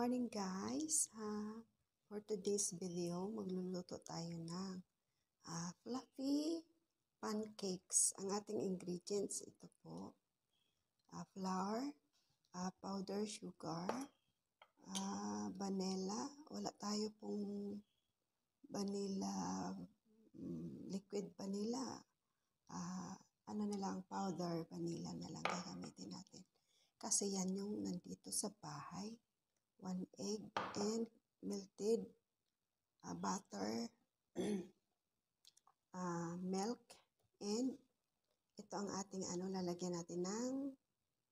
morning guys! For today's video, magluluto tayo ng fluffy pancakes. Ang ating ingredients, ito po, flour, powder sugar, vanilla. Wala tayo pong vanilla, liquid vanilla. Ano na lang, powder vanilla na lang gagamitin natin. Kasi yan yung nandito sa bahay. 1 egg and melted butter, milk, and ito ang ating lalagyan natin ng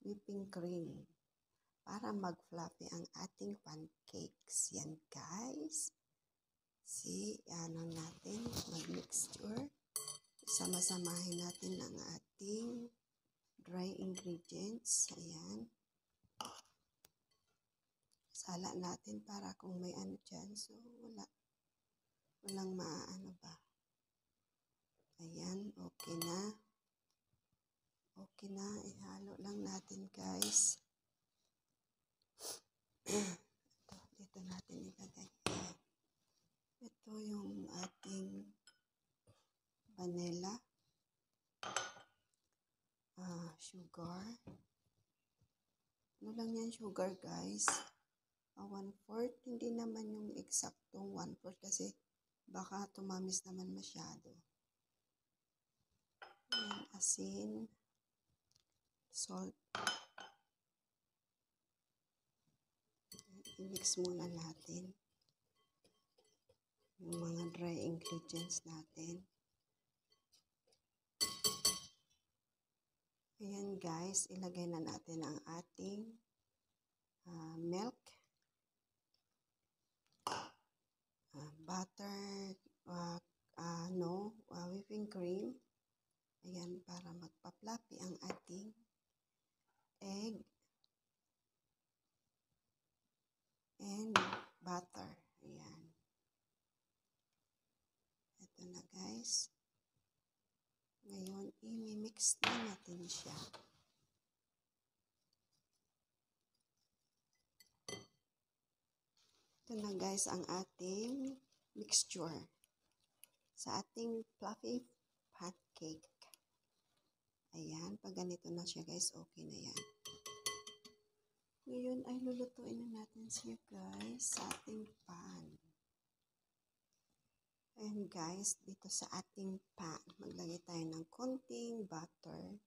whipping cream para mag-fluffy ang ating pancakes. Yan guys. See, natin mag-mixture. Sama-samahin natin ang ating dry ingredients. Ayan. Sala natin para kung may dyan. So, walang maano ba. Ayan, okay na. Okay na. Ihalo lang natin, guys. Dito natin ilagay. Ito yung ating vanilla. Sugar. Ano lang yan, sugar, guys? 1/4, hindi naman yung eksaktong 1/4 kasi baka tumamis naman masyado. Ayan, asin, salt. I-mix muna natin yung mga dry ingredients natin. Ayan guys, ilagay na natin ang ating milk, butter, whipping cream. Ayan, para magpa-fluffy ang ating egg and butter. Ayan. Ito na guys. Ngayon, i-mix na natin siya. Ito na guys ang ating mixture sa ating fluffy pancake. Ayan, pag ganito na siya guys, okay na yan. Ngayon ay lulutuin na natin siya guys sa ating pan. Ayan guys, dito sa ating pan, maglagay tayo ng konting butter.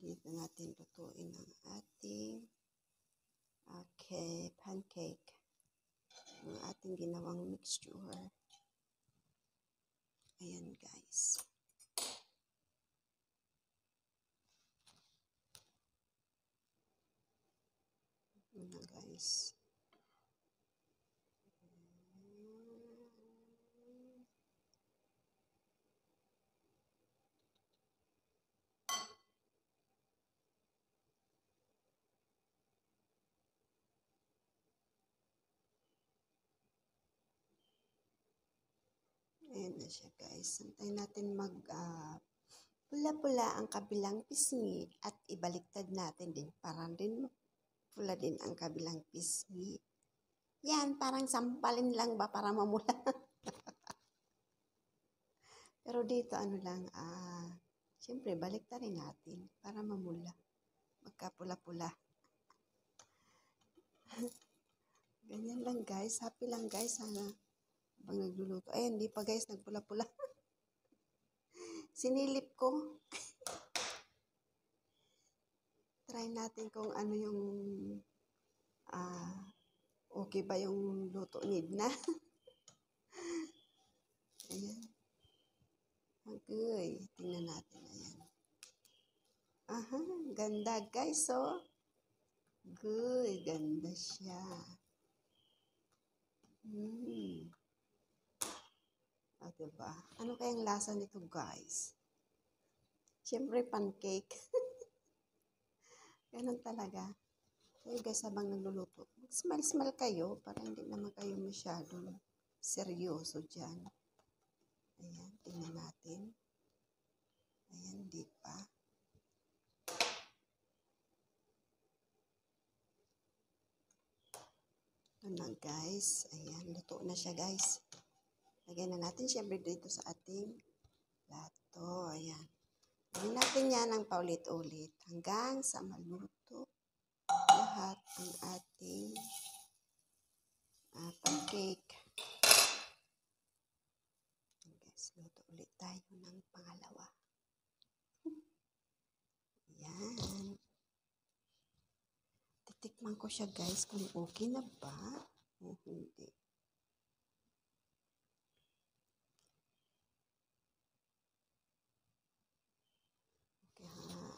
Dito natin lutuin ang ating pancake. Ang ating ginawang mixture. Ayan guys. Ayan na guys. Ayan na siya guys. Antayin natin pula-pula ang kabilang pisngi at ibaliktad natin din para din pula din ang kabilang pisngi. Yan, parang sampalin lang ba para mamula. Pero dito siyempre baliktarin natin para mamula. Magkapula-pula. Ganyan lang guys. Happy lang guys. Habang nagluluto. Ay, hindi pa guys. Nagpula-pula. Sinilip ko. Try natin kung ano yung okay ba yung luto na. Ayan. Okay. Tingnan natin. Ayan. Aha. Ganda guys. So, good. Ganda siya. Diba? Ano kayang lasa nito guys? Siyempre pancake. Ganun talaga. So guys, habang nagluluto, smile-smile kayo para hindi naman kayo masyadong seryoso dyan. Ayan, tingnan natin. Ayan, di pa. na guys. Ayan, luto na siya guys. Lagyan na natin siyempre dito sa ating plato. Ayan. Lagyan natin yan ng paulit-ulit hanggang sa maluto lahat ng ating pancake. Guys, luto ulit tayo ng pangalawa. Ayan. Titikman ko siya guys kung okay na ba o hindi.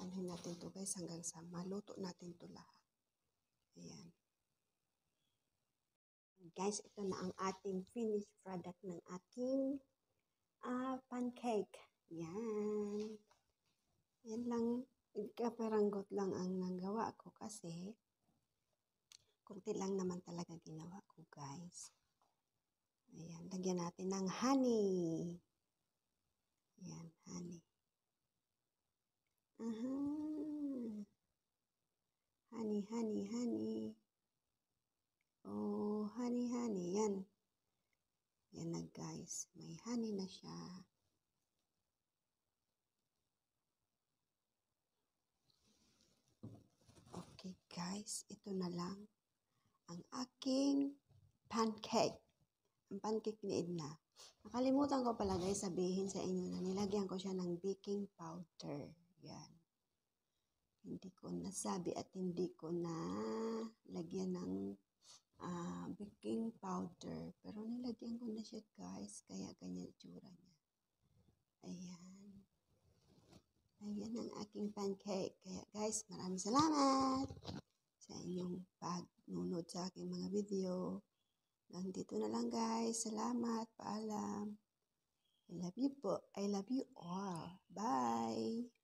Anuhin natin to guys hanggang sa maluto natin to lahat. Ayan. Guys, ito na ang ating finished product ng aking pancake. Yan. Yan lang. Kaparanggot lang ang nagawa ko kasi kunti lang naman talaga ginawa ko guys. Ayan. Lagyan natin ng honey. Ayan, honey. Honey, honey, honey. Oh, honey, honey. Yan. Yan na guys. May honey na siya. Okay guys. Ito na lang ang aking pancake. Ang pancake ni Edna. Nakalimutan ko pala guys sabihin sa inyo na nilagyan ko siya ng baking powder. Yan. Hindi ko nasabi at hindi ko na lagyan ng baking powder. Pero nilagyan ko na siya guys. Kaya ganyan itsura niya. Ayan. Ayan ang aking pancake. Kaya guys, maraming salamat sa inyong pagnunod sa aking mga video. Hanggang dito na lang guys. Salamat. Paalam. I love you po. I love you all. Bye.